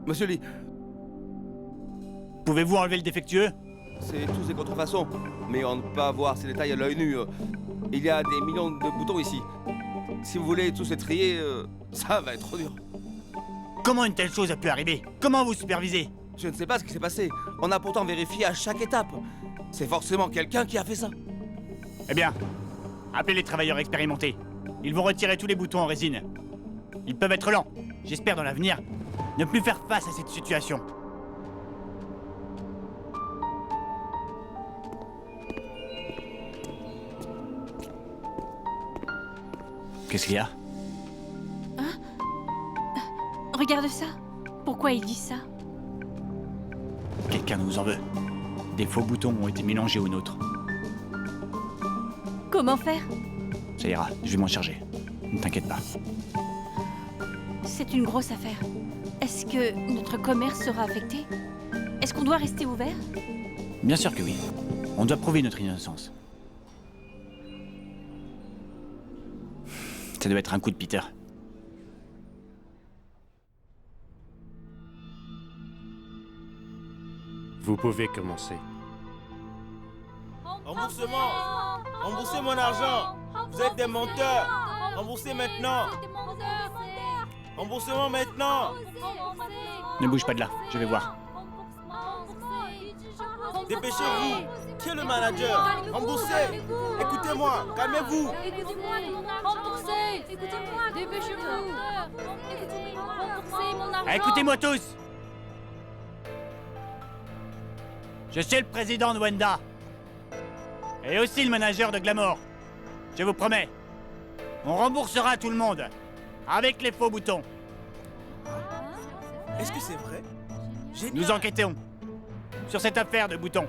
Monsieur Lee, Pouvez-vous enlever le défectueux? c'est tous des contrefaçons, mais on ne peut pas voir ces détails à l'œil nu. Il y a des millions de boutons ici. Si vous voulez tous les trier, ça va être trop dur. Comment une telle chose a pu arriver? Comment vous supervisez? Je ne sais pas ce qui s'est passé. On a pourtant vérifié à chaque étape. C'est forcément quelqu'un qui a fait ça. Eh bien, appelez les travailleurs expérimentés. Ils vont retirer tous les boutons en résine. Ils peuvent être lents. J'espère dans l'avenir ne plus faire face à cette situation. Qu'est-ce qu'il y a? Regarde ça. Pourquoi il dit ça? Quelqu'un nous en veut. Des faux boutons ont été mélangés aux nôtres. Comment faire? Ça ira, je vais m'en charger. Ne t'inquiète pas. C'est une grosse affaire. Est-ce que notre commerce sera affecté? Est-ce qu'on doit rester ouvert? Bien sûr que oui. On doit prouver notre innocence. Ça doit être un coup de Peter. Vous pouvez commencer. Remboursement! Remboursez mon argent! Vous êtes des menteurs! Remboursez maintenant! Remboursement maintenant! Ne bouge pas de là, je vais voir. Dépêchez-vous! Qui est le manager? Remboursez! Écoutez-moi! Calmez-vous! Écoutez-moi, remboursez! Écoutez-moi, dépêchez-vous! Remboursez mon argent! Écoutez-moi tous! Je suis le président de Wenda. Et aussi le manager de Glamour. Je vous promets, on remboursera tout le monde. Avec les faux boutons. Est-ce que c'est vrai? Nous enquêtons sur cette affaire de boutons.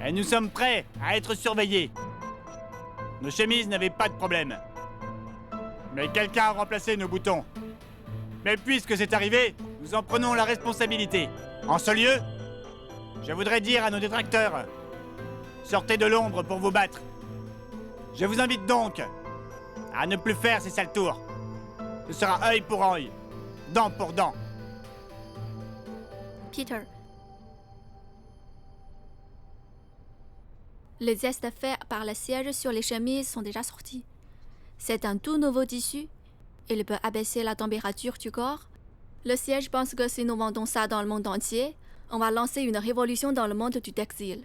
Et nous sommes prêts à être surveillés. Nos chemises n'avaient pas de problème. Mais quelqu'un a remplacé nos boutons. Mais puisque c'est arrivé, nous en prenons la responsabilité. En ce lieu, je voudrais dire à nos détracteurs, sortez de l'ombre pour vous battre. Je vous invite donc à ne plus faire ces sales tours. Ce sera œil pour œil, dent pour dent. Peter. Les tests faits par le siège sur les chemises sont déjà sortis. C'est un tout nouveau tissu. Il peut abaisser la température du corps. Le siège pense que si nous vendons ça dans le monde entier, on va lancer une révolution dans le monde du textile.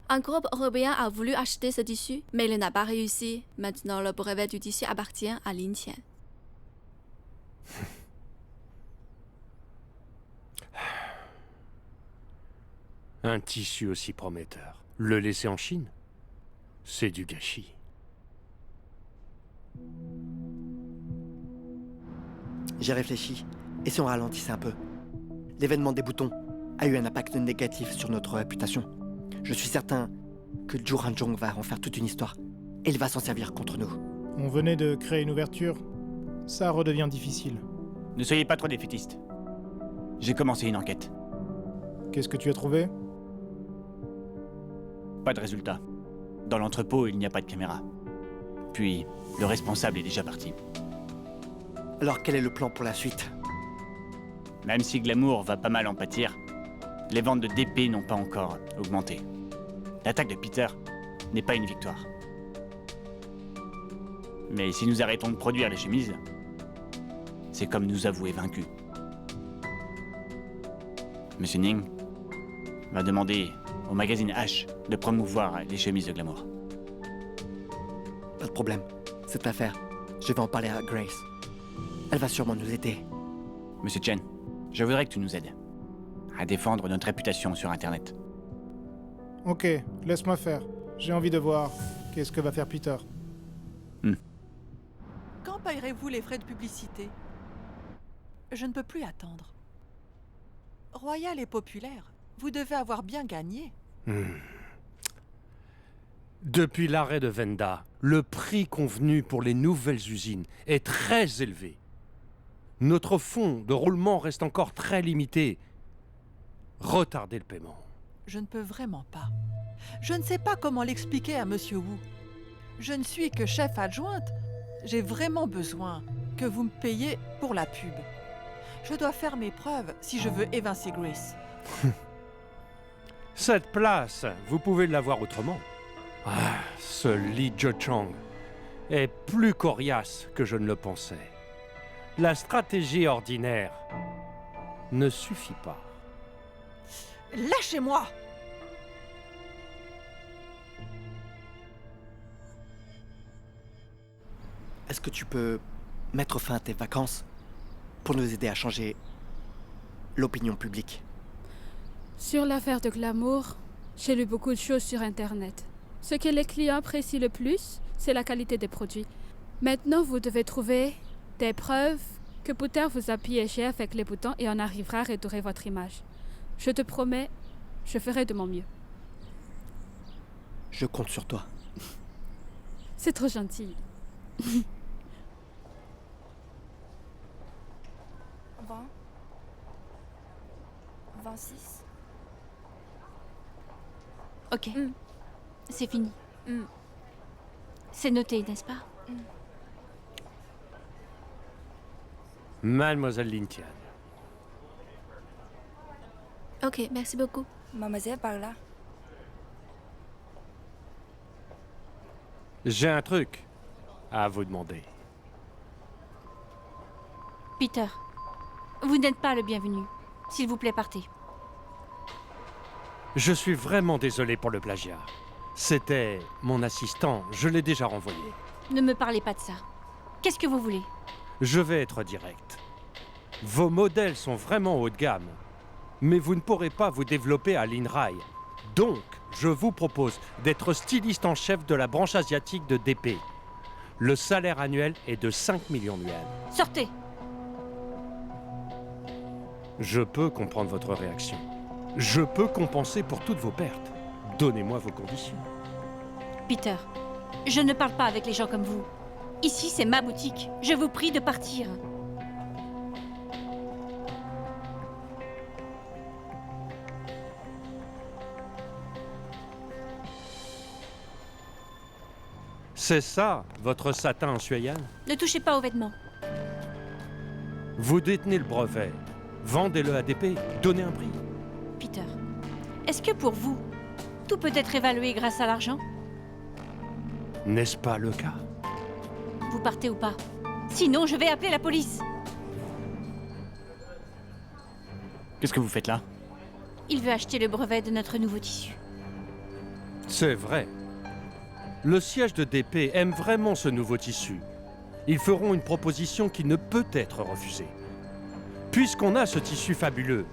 Un groupe européen a voulu acheter ce tissu, mais il n'a pas réussi. Maintenant, le brevet du tissu appartient à Lin Qian. Un tissu aussi prometteur. Le laisser en Chine? C'est du gâchis. J'ai réfléchi. Et si on ralentissait un peu? L'événement des boutons a eu un impact négatif sur notre réputation. Je suis certain que Zhu Hanzhong va en faire toute une histoire. Et il va s'en servir contre nous. On venait de créer une ouverture. Ça redevient difficile. Ne soyez pas trop défaitistes. J'ai commencé une enquête. Qu'est-ce que tu as trouvé? Pas de résultat. Dans l'entrepôt, il n'y a pas de caméra. Puis, le responsable est déjà parti. Alors quel est le plan pour la suite? Même si Glamour va pas mal en pâtir, les ventes de DP n'ont pas encore augmenté. L'attaque de Peter n'est pas une victoire. Mais si nous arrêtons de produire les chemises, c'est comme nous avouer vaincus. Monsieur Ning va demander au magazine H de promouvoir les chemises de Glamour. Pas de problème. Cette affaire, je vais en parler à Grace. Elle va sûrement nous aider. Monsieur Chen, je voudrais que tu nous aides à défendre notre réputation sur Internet. Ok, laisse-moi faire. J'ai envie de voir qu'est-ce que va faire Peter. Quand payerez-vous les frais de publicité? Je ne peux plus attendre. Royal et populaire, vous devez avoir bien gagné. Depuis l'arrêt de Wenda, le prix convenu pour les nouvelles usines est très élevé. Notre fonds de roulement reste encore très limité. Retardez le paiement. Je ne peux vraiment pas. Je ne sais pas comment l'expliquer à Monsieur Wu. Je ne suis que chef adjointe. J'ai vraiment besoin que vous me payiez pour la pub. Je dois faire mes preuves si je veux évincer Grace. Cette place, vous pouvez l'avoir autrement. Ah, ce Lee Jo-chang est plus coriace que je ne le pensais. La stratégie ordinaire ne suffit pas. Lâchez-moi! Est-ce que tu peux mettre fin à tes vacances pour nous aider à changer l'opinion publique? Sur l'affaire de Glamour, j'ai lu beaucoup de choses sur Internet. Ce que les clients apprécient le plus, c'est la qualité des produits. Maintenant, vous devez trouver des preuves que Puter vous a piégé avec les boutons et on arrivera à redorer votre image. Je te promets, je ferai de mon mieux. Je compte sur toi. C'est trop gentil. 26. Ok. C'est fini. C'est noté, n'est-ce pas? Mademoiselle Lin Tian. Ok, merci beaucoup. Mademoiselle par là. J'ai un truc à vous demander. Peter, vous n'êtes pas le bienvenu. S'il vous plaît, partez. Je suis vraiment désolé pour le plagiat. C'était mon assistant, je l'ai déjà renvoyé. Ne me parlez pas de ça. Qu'est-ce que vous voulez? Je vais être direct. Vos modèles sont vraiment haut de gamme, mais vous ne pourrez pas vous développer à l'INRAI. Donc, je vous propose d'être styliste en chef de la branche asiatique de DP. Le salaire annuel est de 5 millions de yuans. Sortez! Je peux comprendre votre réaction. Je peux compenser pour toutes vos pertes. Donnez-moi vos conditions. Peter, je ne parle pas avec les gens comme vous. Ici, c'est ma boutique. Je vous prie de partir. C'est ça, votre satin en Suyan? Ne touchez pas aux vêtements. Vous détenez le brevet. Vendez-le à DP, donnez un prix. Peter, est-ce que pour vous, tout peut être évalué grâce à l'argent? N'est-ce pas le cas? Vous partez ou pas? Sinon, je vais appeler la police. Qu'est-ce que vous faites là? Il veut acheter le brevet de notre nouveau tissu. C'est vrai. Le siège de DP aime vraiment ce nouveau tissu. Ils feront une proposition qui ne peut être refusée. Puisqu'on a ce tissu fabuleux,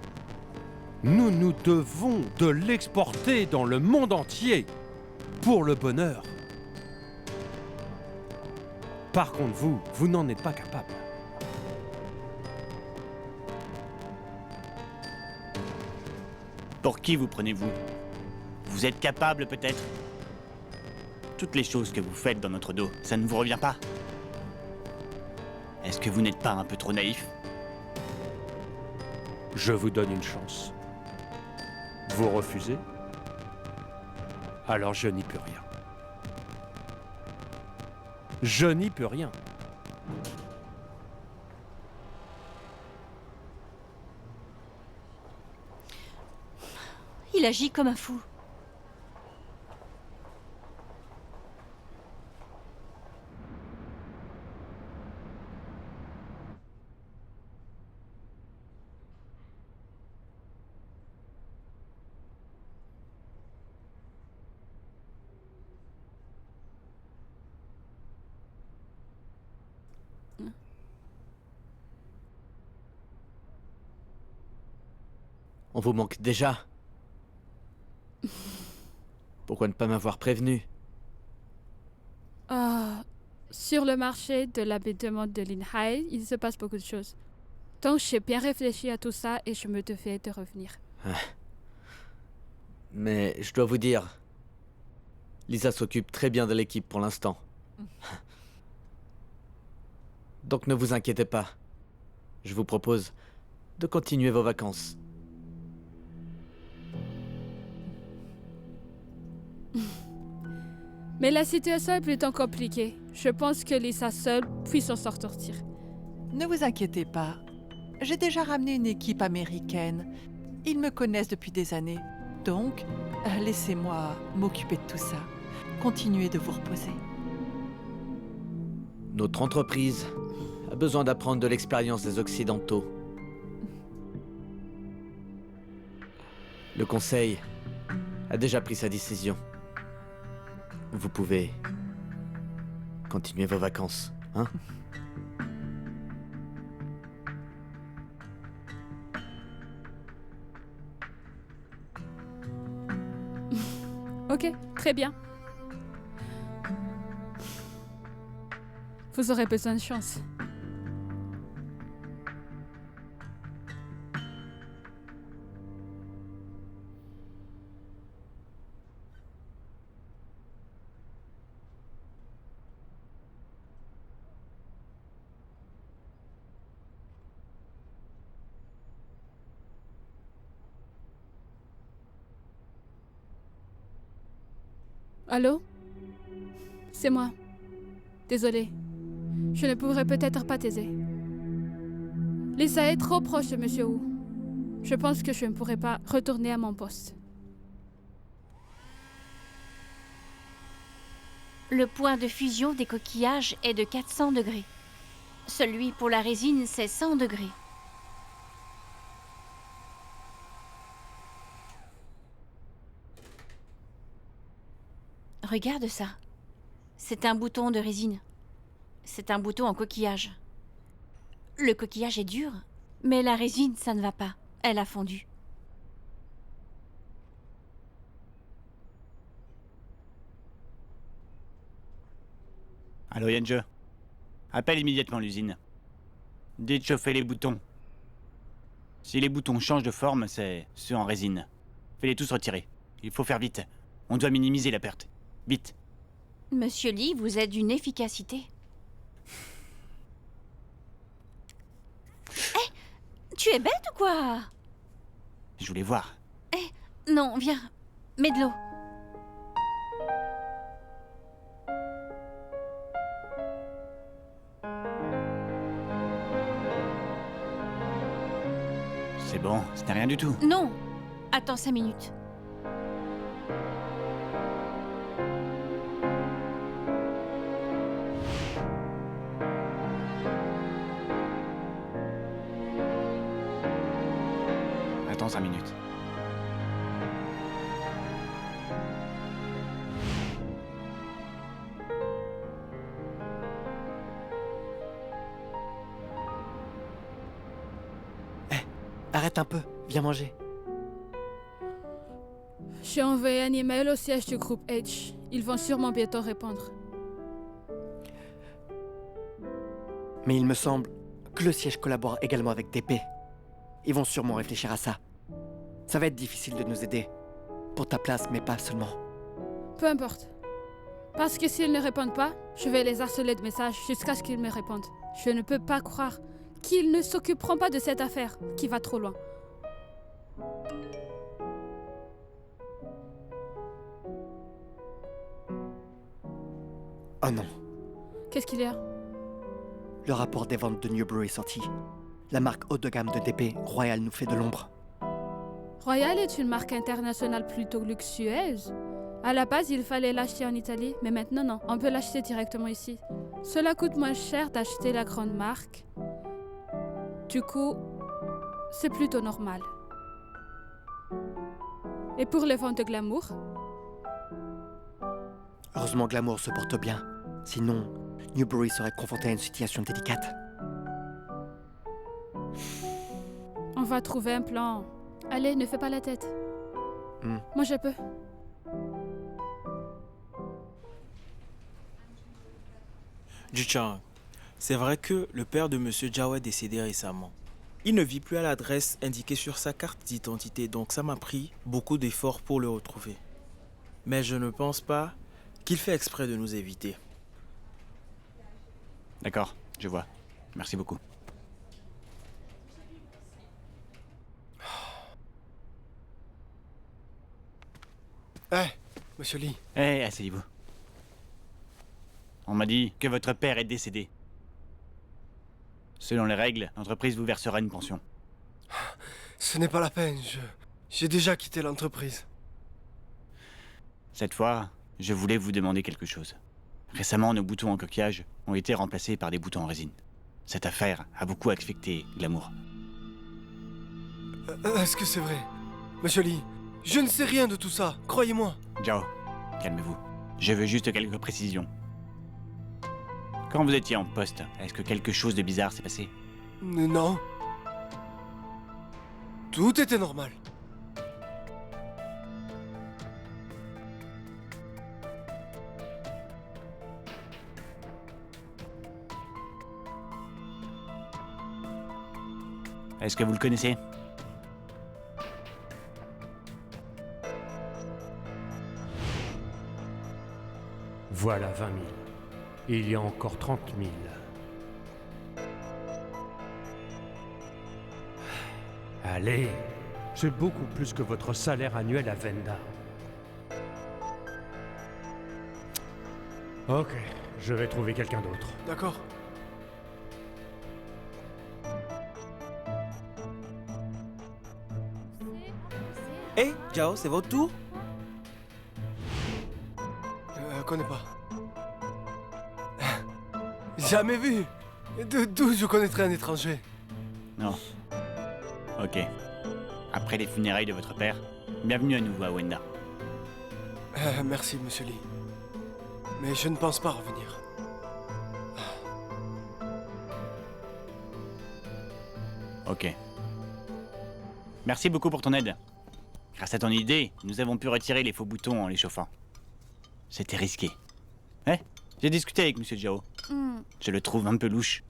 nous devons de l'exporter dans le monde entier pour le bonheur. Par contre, vous n'en êtes pas capable. Pour qui vous prenez-vous? Vous êtes capable peut-être? Toutes les choses que vous faites dans notre dos, ça ne vous revient pas? Est-ce que vous n'êtes pas un peu trop naïf? Je vous donne une chance. Vous refusez? Alors je n'y peux rien. Je n'y peux rien. Il agit comme un fou. On vous manque déjà. Pourquoi ne pas m'avoir prévenu? Sur le marché de l'habillement de l'INRAI, il se passe beaucoup de choses. Donc j'ai bien réfléchi à tout ça et je me devais de revenir. Mais je dois vous dire, Lisa s'occupe très bien de l'équipe pour l'instant. Donc ne vous inquiétez pas. Je vous propose de continuer vos vacances. Mais la situation est plutôt compliquée. Je pense que Lisa seule puisse s'en sortir. Ne vous inquiétez pas. J'ai déjà ramené une équipe américaine. Ils me connaissent depuis des années. Donc, laissez-moi m'occuper de tout ça. Continuez de vous reposer. Notre entreprise a besoin d'apprendre de l'expérience des Occidentaux. Le Conseil a déjà pris sa décision. Vous pouvez continuer vos vacances, hein? Ok, très bien. Vous aurez besoin de chance. Allô? C'est moi. Désolée. Je ne pourrais peut-être pas t'aider. Lisa est trop proche de Monsieur Wu. Je pense que je ne pourrais pas retourner à mon poste. Le point de fusion des coquillages est de 400 degrés. Celui pour la résine, c'est 100 degrés. Regarde ça. C'est un bouton de résine. C'est un bouton en coquillage. Le coquillage est dur, mais la résine, ça ne va pas. Elle a fondu. Allô, Yange. Appelle immédiatement l'usine. Dites de chauffer les boutons. Si les boutons changent de forme, c'est ceux en résine. Fais-les tous retirer. Il faut faire vite. On doit minimiser la perte. Vite. Monsieur Lee, vous êtes d'une efficacité. Hé, tu es bête ou quoi? Je voulais voir. Non, viens. Mets de l'eau. C'est bon, c'était rien du tout. Non. Attends 5 minutes. Attends 5 minutes. Arrête un peu, viens manger. J'ai envoyé un email au siège du groupe H. Ils vont sûrement bientôt répondre. Mais il me semble que le siège collabore également avec DP. Ils vont sûrement réfléchir à ça. Ça va être difficile de nous aider. Pour ta place, mais pas seulement. Peu importe. Parce que s'ils ne répondent pas, je vais les harceler de messages jusqu'à ce qu'ils me répondent. Je ne peux pas croire qu'ils ne s'occuperont pas de cette affaire qui va trop loin. Oh non. Qu'est-ce qu'il y a? Le rapport des ventes de Newbury est sorti. La marque haut de gamme de DP, Royal, nous fait de l'ombre. Royal est une marque internationale plutôt luxueuse. À la base, il fallait l'acheter en Italie, mais maintenant non, on peut l'acheter directement ici. Cela coûte moins cher d'acheter la grande marque. Du coup, c'est plutôt normal. Et pour les ventes de glamour? Heureusement Glamour se porte bien. Sinon, Newbury serait confronté à une situation délicate. On va trouver un plan. Allez, ne fais pas la tête. Moi, je peux. Ju-Chang, c'est vrai que le père de Monsieur Zhao est décédé récemment. Il ne vit plus à l'adresse indiquée sur sa carte d'identité, donc ça m'a pris beaucoup d'efforts pour le retrouver. Mais je ne pense pas qu'il fait exprès de nous éviter. D'accord, je vois. Merci beaucoup. Monsieur Lee. Asseyez-vous. On m'a dit que votre père est décédé. Selon les règles, l'entreprise vous versera une pension. Ce n'est pas la peine, j'ai déjà quitté l'entreprise. Cette fois, je voulais vous demander quelque chose. Récemment, nos boutons en coquillage ont été remplacés par des boutons en résine. Cette affaire a beaucoup affecté Glamour. Est-ce que c'est vrai? Monsieur Lee, je ne sais rien de tout ça, croyez-moi. Zhao, calmez-vous. Je veux juste quelques précisions. Quand vous étiez en poste, est-ce que quelque chose de bizarre s'est passé? Non. Tout était normal. Est-ce que vous le connaissez? Voilà 20 000. Il y a encore 30 000. Allez, c'est beaucoup plus que votre salaire annuel à Venda. Ok, je vais trouver quelqu'un d'autre. D'accord. Hé, Zhao, c'est votre tour? Connais pas. Jamais vu. D'où je connaîtrais un étranger? Non. Ok. Après les funérailles de votre père, bienvenue à nouveau à Wenda. Merci, monsieur Lee. Mais je ne pense pas revenir. Ok. Merci beaucoup pour ton aide. Grâce à ton idée, nous avons pu retirer les faux boutons en les chauffant. C'était risqué. J'ai discuté avec Monsieur Zhao. Je le trouve un peu louche.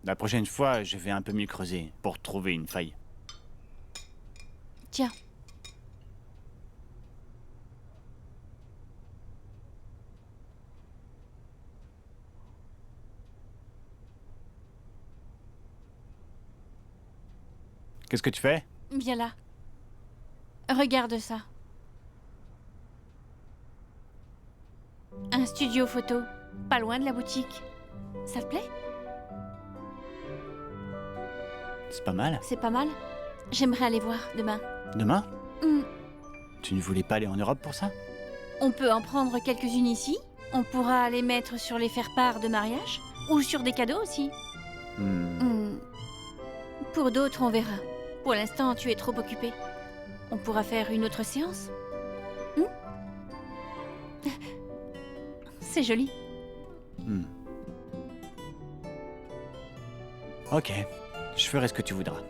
La prochaine fois, je vais un peu mieux creuser pour trouver une faille. Tiens. Qu'est-ce que tu fais? Viens là. Regarde ça. Un studio photo, pas loin de la boutique. Ça te plaît? C'est pas mal. C'est pas mal. J'aimerais aller voir demain. Demain? Tu ne voulais pas aller en Europe pour ça? On peut en prendre quelques-unes ici. On pourra les mettre sur les faire-part de mariage. Ou sur des cadeaux aussi. Pour d'autres, on verra. Pour l'instant, tu es trop occupé. On pourra faire une autre séance. C'est joli. Ok, je ferai ce que tu voudras.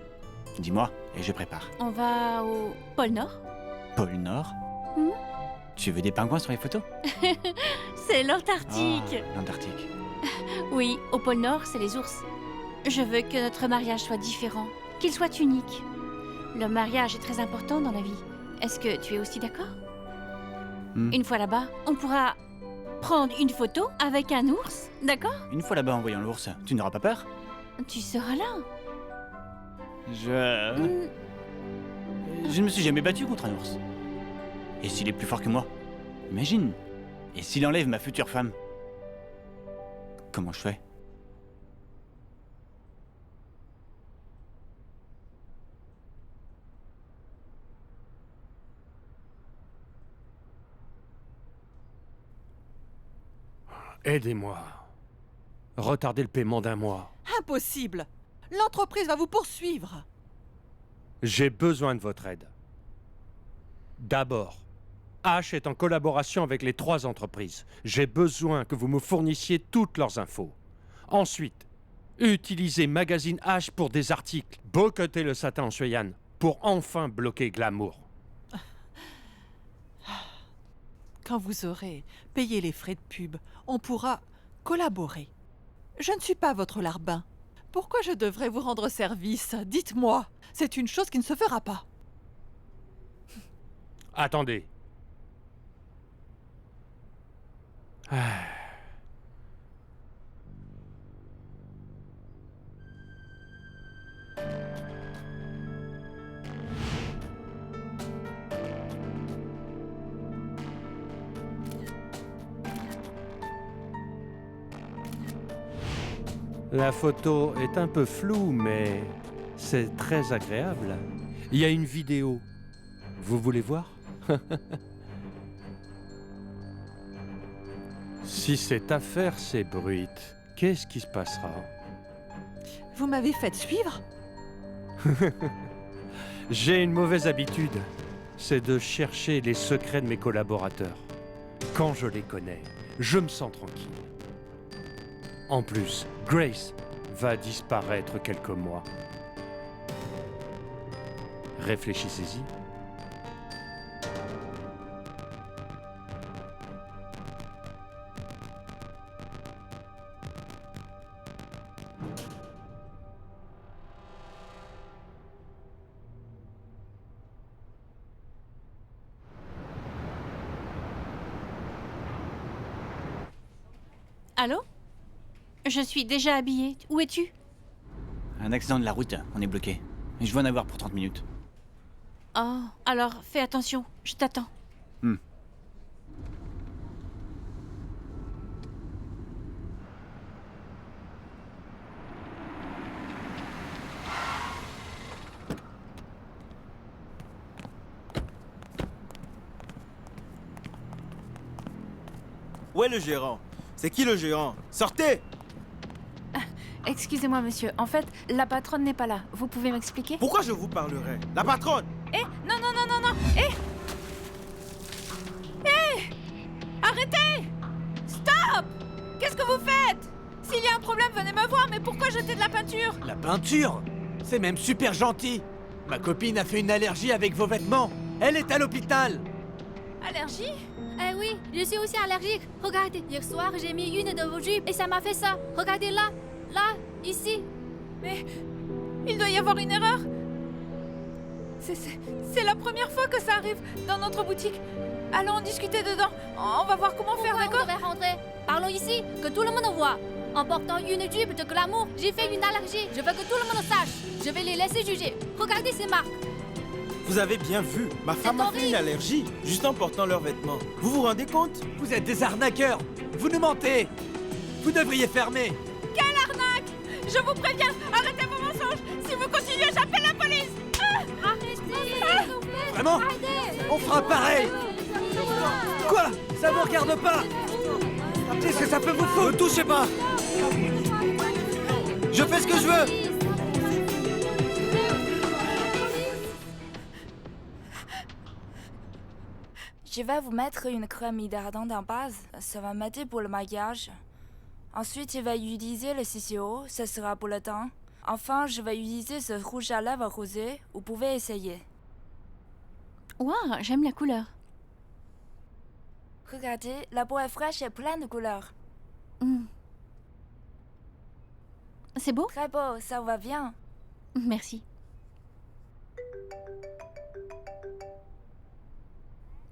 Dis-moi, et je prépare. On va au pôle Nord. Pôle Nord? Tu veux des pingouins sur les photos? C'est l'Antarctique. L'Antarctique. Oui, au pôle Nord, c'est les ours. Je veux que notre mariage soit différent, qu'il soit unique. Le mariage est très important dans la vie. Est-ce que tu es aussi d'accord? Une fois là-bas, on pourra prendre une photo avec un ours, d'accord? Une fois là-bas en voyant l'ours, tu n'auras pas peur? Tu seras là. Je ne me suis jamais battu contre un ours. Et s'il est plus fort que moi? Imagine. Et s'il enlève ma future femme? Comment je fais? Aidez-moi. Retardez le paiement d'un mois. Impossible. L'entreprise va vous poursuivre. J'ai besoin de votre aide. D'abord, H est en collaboration avec les 3 entreprises. J'ai besoin que vous me fournissiez toutes leurs infos. Ensuite, utilisez Magazine H pour des articles. Boycottez le satin en Suyan pour enfin bloquer Glamour. Quand vous aurez payé les frais de pub, on pourra collaborer. Je ne suis pas votre larbin. Pourquoi je devrais vous rendre service? Dites-moi. C'est une chose qui ne se fera pas. Attendez. La photo est un peu floue, mais c'est très agréable. Il y a une vidéo. Vous voulez voir? Si cette affaire s'ébruite, qu'est-ce qui se passera? Vous m'avez fait suivre? J'ai une mauvaise habitude, c'est de chercher les secrets de mes collaborateurs. Quand je les connais, je me sens tranquille. En plus, Grace va disparaître quelques mois. Réfléchissez-y. Allô? Je suis déjà habillée. Où es-tu? Un accident de la route, on est bloqué. Et je vais en avoir pour 30 minutes. Oh, alors fais attention, je t'attends. Où est le gérant? C'est qui le gérant? Sortez! Excusez-moi, monsieur. En fait, la patronne n'est pas là. Vous pouvez m'expliquer? Pourquoi je vous parlerai? La patronne! Non, non, non, non, non! Arrêtez! Stop! Qu'est-ce que vous faites? S'il y a un problème, venez me voir, mais pourquoi jeter de la peinture? La peinture? C'est même super gentil. Ma copine a fait une allergie avec vos vêtements. Elle est à l'hôpital. Allergie? Eh oui, je suis aussi allergique. Regardez, hier soir, j'ai mis une de vos jupes et ça m'a fait ça. Regardez là, là, ici. Mais il doit y avoir une erreur. C'est la première fois que ça arrive dans notre boutique. Allons en discuter dedans. On va voir comment faire, d'accord? On devrait rentrer. Parlons ici, que tout le monde voit. En portant une jupe de glamour, j'ai fait une allergie. Je veux que tout le monde sache. Je vais les laisser juger. Regardez ces marques. Vous avez bien vu, ma femme a fait une allergie, juste en portant leurs vêtements. Vous vous rendez compte? Vous êtes des arnaqueurs. Vous nous mentez. Vous devriez fermer. Quelle arnaque! Je vous préviens, arrêtez vos mensonges. Si vous continuez, j'appelle la police. Arrêtez. Vraiment? On fera pareil. Quoi? Ça vous regarde pas? Qu'est-ce que ça peut vous foutre? Ne touchez pas! Je fais ce que je veux! Je vais vous mettre une crème hydratante en base, ça va m'aider pour le maquillage. Ensuite, je vais utiliser le CCO, ça sera pour le teint. Enfin, je vais utiliser ce rouge à lèvres rosé, vous pouvez essayer. Waouh, j'aime la couleur. Regardez, la peau est fraîche et pleine de couleurs. C'est beau? Très beau, ça va bien. Merci.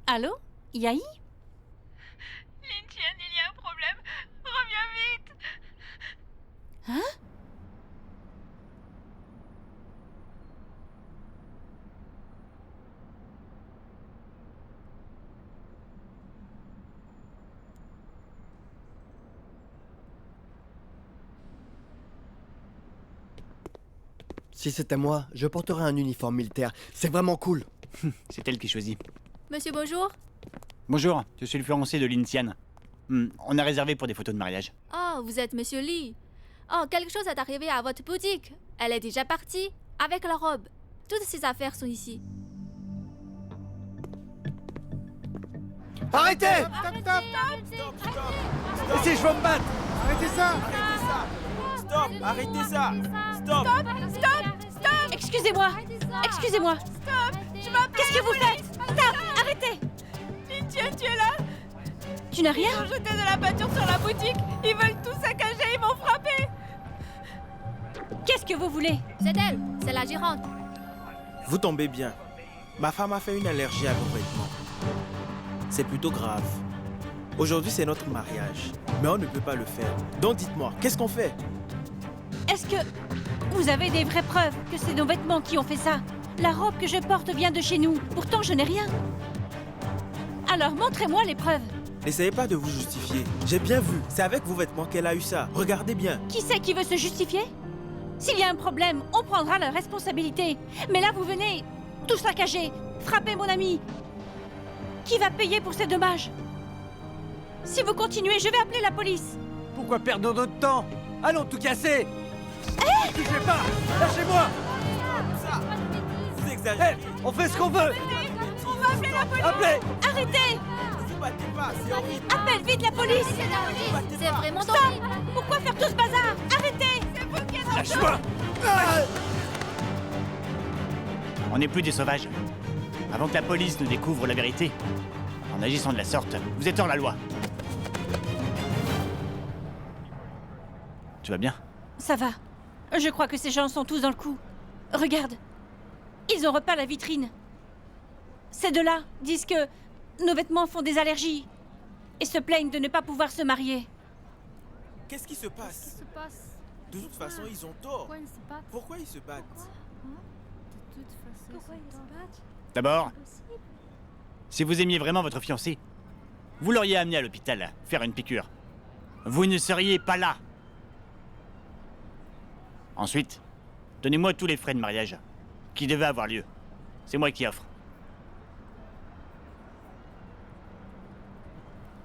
Allô? Yahi? Lin-Tian, il y a un problème. Reviens vite. Hein? Si c'était moi, je porterais un uniforme militaire. C'est vraiment cool. C'est elle qui choisit. Monsieur, bonjour. Bonjour, je suis le fiancé de Lin-Tian. On a réservé pour des photos de mariage. Oh, vous êtes Monsieur Lee. Oh, quelque chose est arrivé à votre boutique. Elle est déjà partie, avec la robe. Toutes ces affaires sont ici. Arrêtez! Et si je veux me battre? Arrêtez ça! Stop! Arrêtez ça! Stop! Stop! Excusez-moi! Excusez-moi! Stop! Je m'appelle. Qu'est-ce que vous faites? Stop! Arrêtez! Lin-Tian, tu es là? Tu n'as rien? Ils ont jeté de la peinture sur la boutique. Ils veulent tout saccager, ils m'ont frappé. Qu'est-ce que vous voulez? C'est elle, c'est la gérante. Vous tombez bien. Ma femme a fait une allergie à vos vêtements. C'est plutôt grave. Aujourd'hui, c'est notre mariage. Mais on ne peut pas le faire. Donc dites-moi, qu'est-ce qu'on fait? Est-ce que vous avez des vraies preuves que c'est nos vêtements qui ont fait ça? La robe que je porte vient de chez nous. Pourtant, je n'ai rien. Alors, montrez-moi les preuves. N'essayez pas de vous justifier. J'ai bien vu. C'est avec vos vêtements qu'elle a eu ça. Regardez bien. Qui c'est qui veut se justifier? S'il y a un problème, on prendra la responsabilité. Mais là, vous venez tout saccager, frapper mon ami. Qui va payer pour ces dommages? Si vous continuez, je vais appeler la police. Pourquoi perdre notre temps? Allons tout casser. Hé! Ne touchez pas. Lâchez-moi. Vous exagérez. On fait ce qu'on veut. On va appeler la police. Appelez. Arrêtez! Ne vous battez pas, c'est horrible. Appelle vite la police! C'est vraiment Stop! Pourquoi faire tout ce bazar? Arrêtez! C'est vous qui êtes Lâche-moi. On n'est plus des sauvages. Avant que la police ne découvre la vérité, en agissant de la sorte, vous êtes hors la loi. Tu vas bien? Ça va. Je crois que ces gens sont tous dans le coup. Regarde. Ils ont repeint la vitrine. Ces deux-là disent que nos vêtements font des allergies et se plaignent de ne pas pouvoir se marier. Qu'est-ce qui se passe? De toute façon, ils ont tort. Pourquoi ils se battent? D'abord, si vous aimiez vraiment votre fiancé, vous l'auriez amené à l'hôpital faire une piqûre. Vous ne seriez pas là. Ensuite, donnez-moi tous les frais de mariage qui devaient avoir lieu. C'est moi qui offre.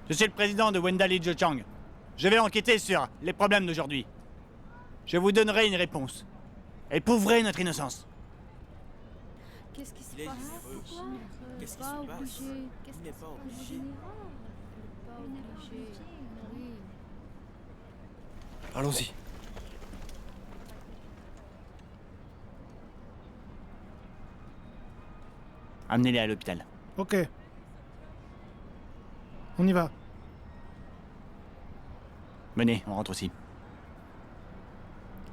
Je suis le président de Wenda Lee Jo-Chang. Je vais enquêter sur les problèmes d'aujourd'hui. Je vous donnerai une réponse. Et prouverez notre innocence. Qu'est-ce qui se Il est passe? généreux. Qu'est-ce qui se passe? Il n'est pas obligé. Allons-y. Amenez-les à l'hôpital. Ok. On y va. Venez, on rentre aussi.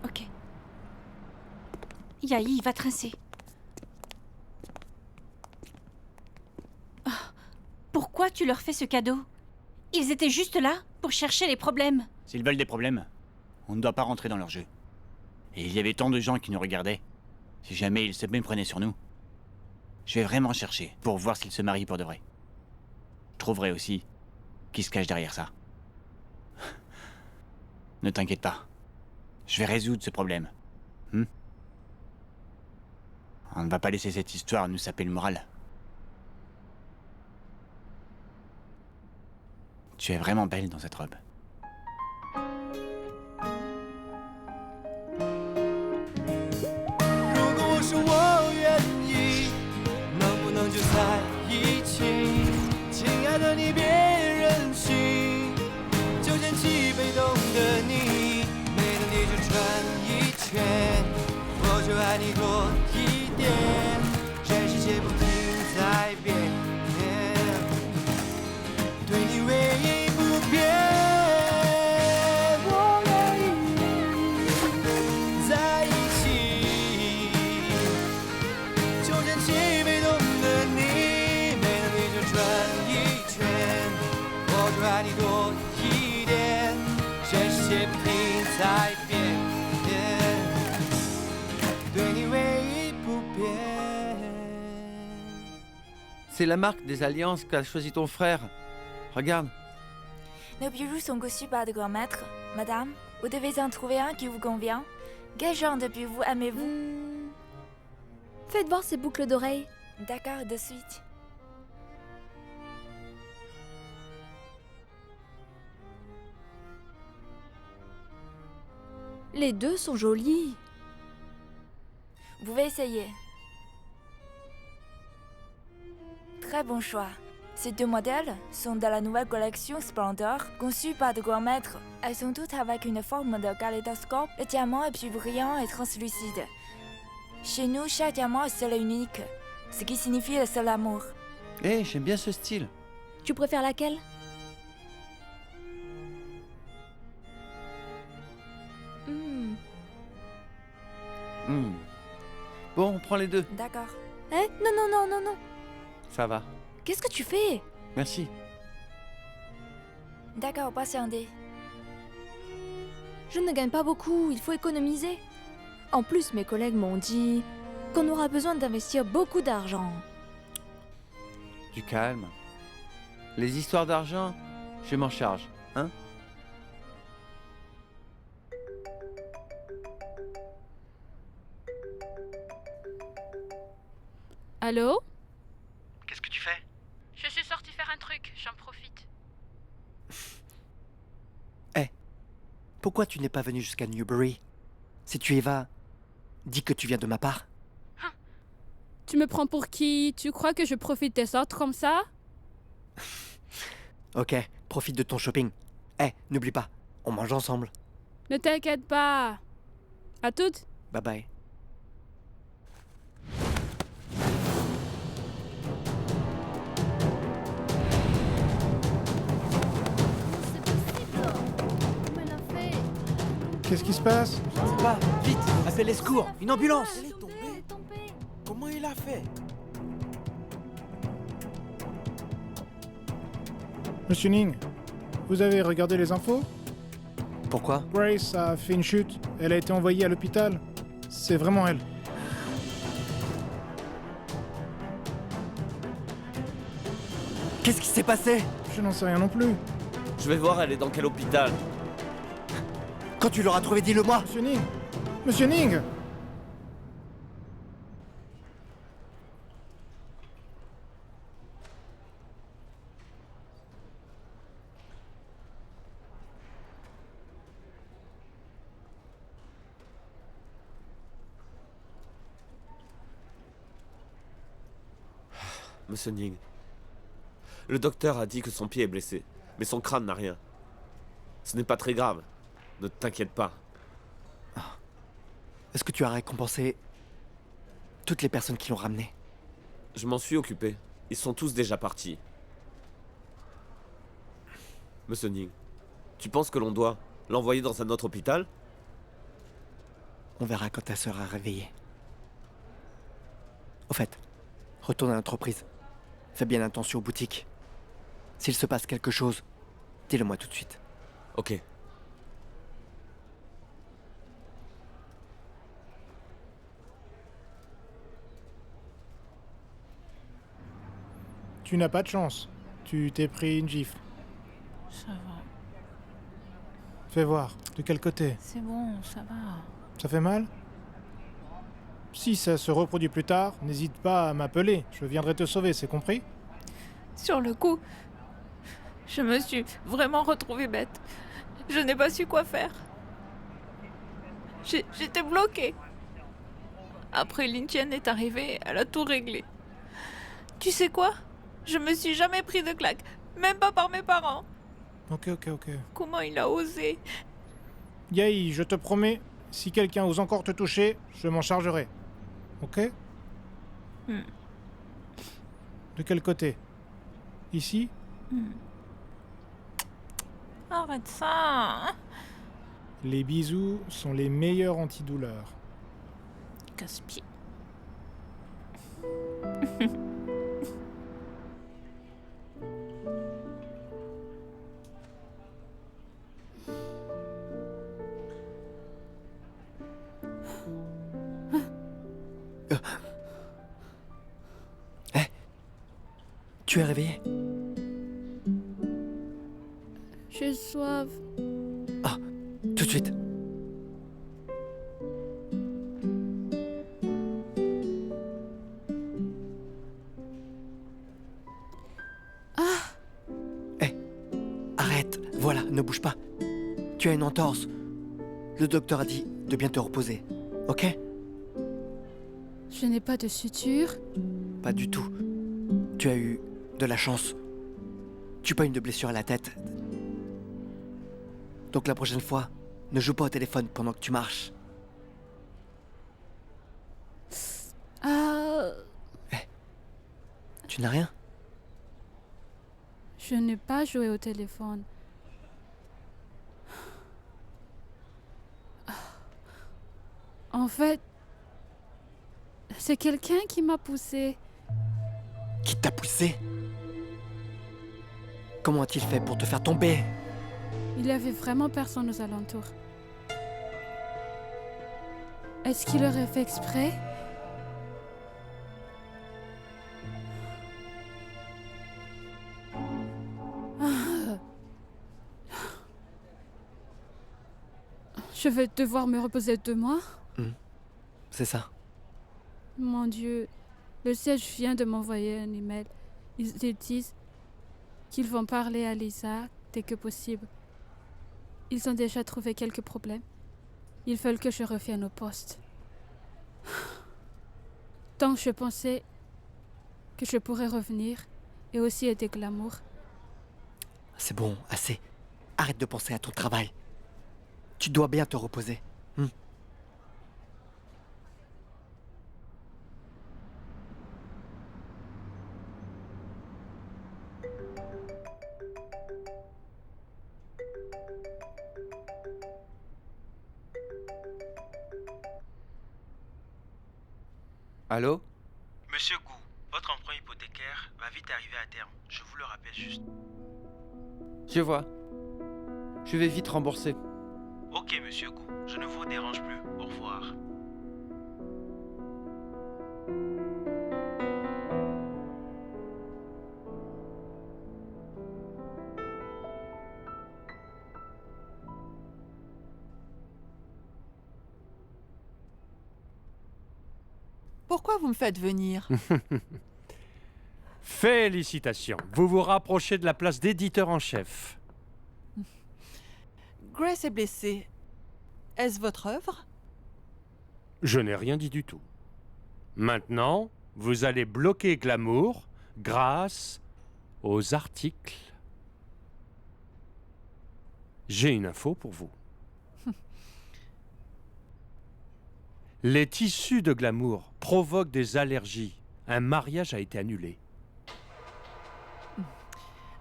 Ok. Yahi va trincer. Oh, pourquoi tu leur fais ce cadeau? Ils étaient juste là pour chercher les problèmes. S'ils veulent des problèmes, on ne doit pas rentrer dans leur jeu. Et il y avait tant de gens qui nous regardaient. Si jamais ils se méprenaient sur nous, je vais vraiment chercher pour voir s'ils se marient pour de vrai. Je trouverai aussi qui se cache derrière ça. Ne t'inquiète pas. Je vais résoudre ce problème. On ne va pas laisser cette histoire nous saper le moral. Tu es vraiment belle dans cette robe. 如果我说我愿意，能不能就在一起？亲爱的你别任性，就捡起被动的你，没能力就转一圈，我就爱你多一点，这世界不停在变，对你唯一不变。我愿意在一起，就捡起被动的你，没能力就转一圈，我就爱你多一点，这世界不停在变，对你唯一不变。 C'est la marque des alliances qu'a choisi ton frère. Regarde. Nos bijoux sont conçus par de grands maîtres. Madame, vous devez en trouver un qui vous convient. Quel genre de bijoux aimez-vous? Faites voir ces boucles d'oreilles. D'accord, de suite. Les deux sont jolis. Vous pouvez essayer. Très bon choix. Ces deux modèles sont de la nouvelle collection Splendor, conçue par de grands maîtres. Elles sont toutes avec une forme de kaléidoscope. Le diamant est plus brillant et translucide. Chez nous, chaque diamant est seul et unique, ce qui signifie le seul amour. Eh, j'aime bien ce style. Tu préfères laquelle? Bon, on prend les deux. D'accord. Hein? Non, non, non, non, non. Ça va. Qu'est-ce que tu fais? Merci. D'accord, patientez. Je ne gagne pas beaucoup, il faut économiser. En plus, mes collègues m'ont dit qu'on aura besoin d'investir beaucoup d'argent. Du calme. Les histoires d'argent, Je m'en charge, hein? Allô? Qu'est-ce que tu fais? Je suis sortie faire un truc, j'en profite. Pourquoi tu n'es pas venu jusqu'à Newbury? Si tu y vas, dis que tu viens de ma part. Tu me prends pour qui? Tu crois que je profite des autres comme ça? Ok, profite de ton shopping. N'oublie pas, on mange ensemble. Ne t'inquiète pas. À toutes. Bye bye. Qu'est-ce qui se passe? Je sais pas, vite, appelle les secours, une ambulance! Elle est tombée. Comment il a fait? Monsieur Ning, vous avez regardé les infos? Pourquoi? Grace a fait une chute. Elle a été envoyée à l'hôpital. C'est vraiment elle. Qu'est-ce qui s'est passé? Je n'en sais rien non plus. Je vais voir, elle est dans quel hôpital? Quand tu l'auras trouvé, dis-le-moi. Monsieur Ning! Monsieur Ning! Monsieur Ning. Le docteur a dit que son pied est blessé, mais son crâne n'a rien. Ce n'est pas très grave. Ne t'inquiète pas. Est-ce que tu as récompensé toutes les personnes qui l'ont ramené? Je m'en suis occupé. Ils sont tous déjà partis. Monsieur Ning, tu penses que l'on doit l'envoyer dans un autre hôpital? On verra quand ta sœur a réveillé. Au fait, retourne à l'entreprise. Fais bien attention aux boutiques. S'il se passe quelque chose, dis-le-moi tout de suite. Ok. Tu n'as pas de chance. Tu t'es pris une gifle. Ça va. Fais voir. De quel côté? C'est bon, ça va. Ça fait mal? Si ça se reproduit plus tard, n'hésite pas à m'appeler. Je viendrai te sauver, c'est compris? Sur le coup, je me suis vraiment retrouvée bête. Je n'ai pas su quoi faire. J'étais bloquée. Après, Lin est arrivée, elle a tout réglé. Tu sais quoi? Je me suis jamais pris de claque, même pas par mes parents. Ok. Comment il a osé? Yahi, je te promets, si quelqu'un ose encore te toucher, je m'en chargerai. Ok? De quel côté? Ici? Arrête ça. Les bisous sont les meilleurs antidouleurs. Casse-pied. Tu es réveillé? J'ai soif. Ah, tout de suite. Arrête, voilà, ne bouge pas. Tu as une entorse. Le docteur a dit de bien te reposer, ok? Je n'ai pas de suture. Pas du tout. Tu as eu de la chance. Tu n'as pas une de blessure à la tête. Donc la prochaine fois, ne joue pas au téléphone pendant que tu marches. Tu n'as rien? Je n'ai pas joué au téléphone. En fait, c'est quelqu'un qui m'a poussé. Qui t'a poussé? Comment a-t-il fait pour te faire tomber? Il y avait vraiment personne aux alentours. Est-ce qu'il aurait fait exprès? Je vais devoir me reposer 2 mois. C'est ça. Mon Dieu, le siège vient de m'envoyer un email. Ils disent qu'ils vont parler à Lisa dès que possible. Ils ont déjà trouvé quelques problèmes. Ils veulent que je revienne au poste. Tant que je pensais que je pourrais revenir et aussi aider Glamour. C'est bon, assez. Arrête de penser à ton travail. Tu dois bien te reposer. Allô? Monsieur Gu, votre emprunt hypothécaire va vite arriver à terme. Je vous le rappelle juste. Je vois. Je vais vite rembourser. Ok, monsieur Gu, je ne vous dérange plus. Au revoir. Pourquoi vous me faites venir? Félicitations, vous vous rapprochez de la place d'éditeur en chef. Grace est blessée. Est-ce votre œuvre? Je n'ai rien dit du tout. Maintenant, vous allez bloquer Glamour grâce aux articles. J'ai une info pour vous. Les tissus de Glamour provoquent des allergies. Un mariage a été annulé.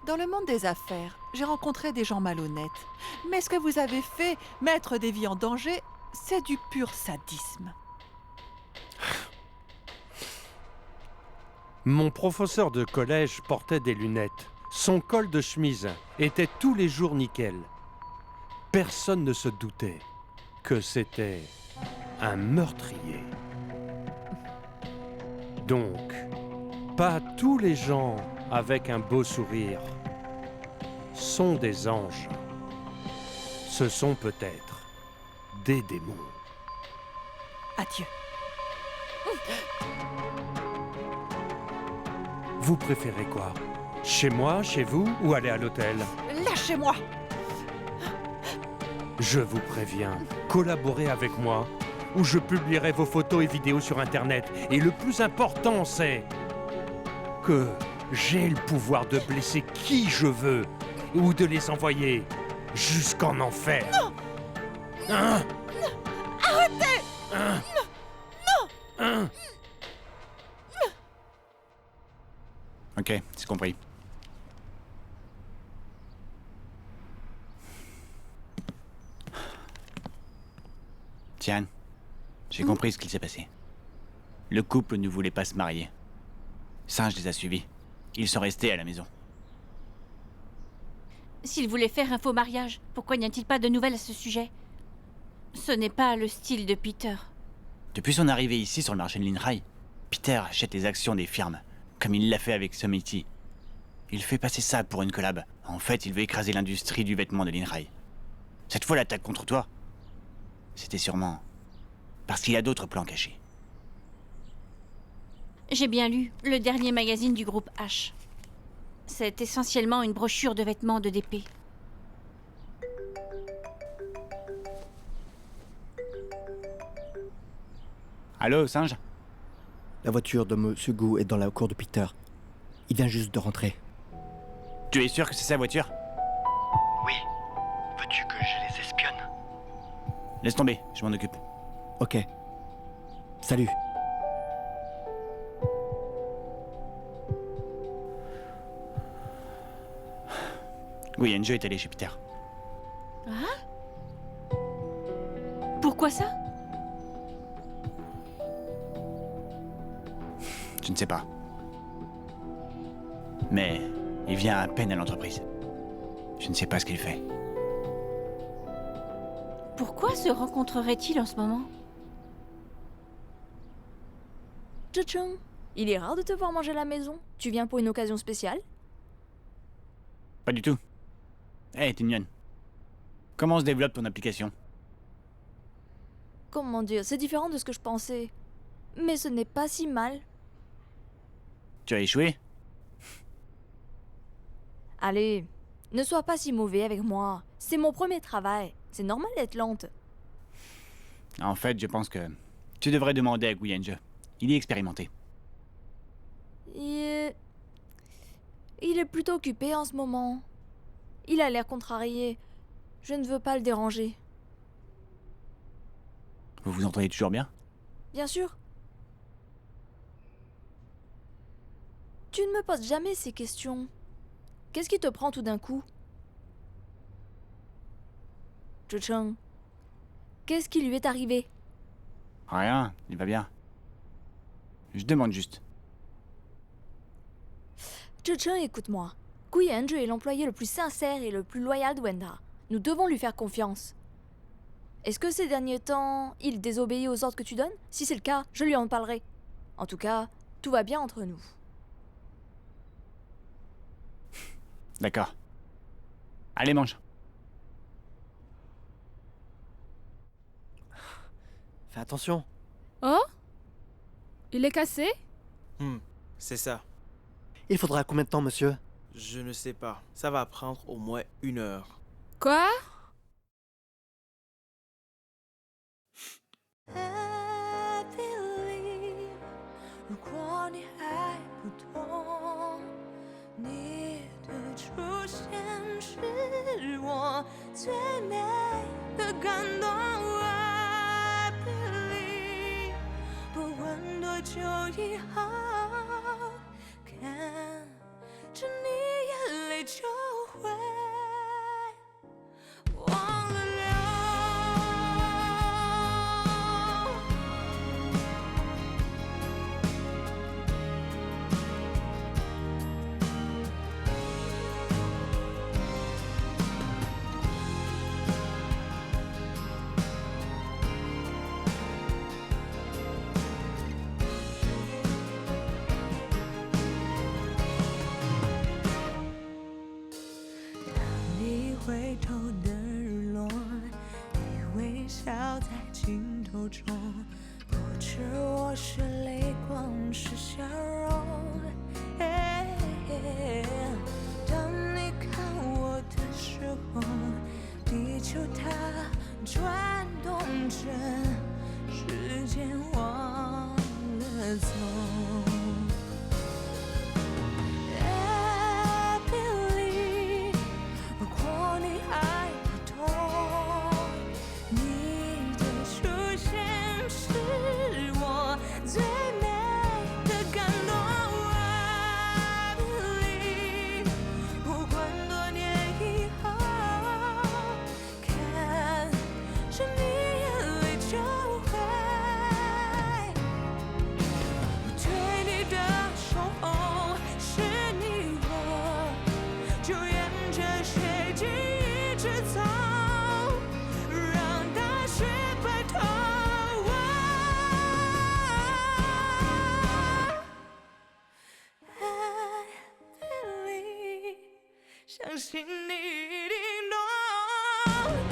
Dans le monde des affaires, j'ai rencontré des gens malhonnêtes. Mais ce que vous avez fait, mettre des vies en danger, c'est du pur sadisme. Mon professeur de collège portait des lunettes. Son col de chemise était tous les jours nickel. Personne ne se doutait que c'était un meurtrier. Donc, pas tous les gens avec un beau sourire sont des anges. Ce sont peut-être des démons. Adieu. Vous préférez quoi? Chez moi, chez vous ou aller à l'hôtel? Lâchez-moi! Je vous préviens, collaborez avec moi ou je publierai vos photos et vidéos sur Internet. Et le plus important, c'est que j'ai le pouvoir de blesser qui je veux ou de les envoyer jusqu'en enfer. Non! Hein? Arrêtez! Hein? Non! Hein? Ok, c'est compris. Tian, j'ai compris ce qu'il s'est passé. Le couple ne voulait pas se marier. Singe les a suivis. Ils sont restés à la maison. S'il voulait faire un faux mariage, pourquoi n'y a-t-il pas de nouvelles à ce sujet? Ce n'est pas le style de Peter. Depuis son arrivée ici sur le marché de Linhai, Peter achète les actions des firmes, comme il l'a fait avec Sumity. Il fait passer ça pour une collab. En fait, il veut écraser l'industrie du vêtement de Linhai. Cette fois, l'attaque contre toi, c'était sûrement parce qu'il a d'autres plans cachés. J'ai bien lu le dernier magazine du groupe H. C'est essentiellement une brochure de vêtements de DP. Allô, Singe? La voiture de Monsieur Gu est dans la cour de Peter. Il vient juste de rentrer. Tu es sûr que c'est sa voiture? Oui. Veux-tu que je les espionne? Laisse tomber, je m'en occupe. Ok. Salut. Oui, Enjo est allé chez Peter. Ah? Pourquoi ça? Je ne sais pas. Mais il vient à peine à l'entreprise. Je ne sais pas ce qu'il fait. Pourquoi se rencontrerait-il en ce moment? Tchou-tchou, il est rare de te voir manger à la maison. Tu viens pour une occasion spéciale? Pas du tout. Hé, Tinyon. Comment se développe ton application? comment dire, c'est différent de ce que je pensais. Mais ce n'est pas si mal. Tu as échoué? Allez, ne sois pas si mauvais avec moi. C'est mon premier travail. C'est normal d'être lente. En fait, je pense que tu devrais demander à Guyenje. Il est expérimenté. Il est plutôt occupé en ce moment. Il a l'air contrarié. Je ne veux pas le déranger. Vous vous entendez toujours bien? Bien sûr. Tu ne me poses jamais ces questions. Qu'est-ce qui te prend tout d'un coup? Zhicheng, qu'est-ce qui lui est arrivé? Rien, il va bien. Je demande juste. Zhicheng, écoute-moi. Guyenje est l'employé le plus sincère et le plus loyal de Wenda. Nous devons lui faire confiance. Est-ce que ces derniers temps, il désobéit aux ordres que tu donnes? Si c'est le cas, je lui en parlerai. En tout cas, tout va bien entre nous. D'accord. Allez, mange. Fais attention. Oh? Il est cassé? C'est ça. Il faudra combien de temps, monsieur? Je ne sais pas. Ça va prendre au moins 1 heure. Quoi?回头的日落，你微笑在镜头中，不知我是泪光是笑容。当你看我的时候，地球它转动着，时间忘了走。相信你一定懂。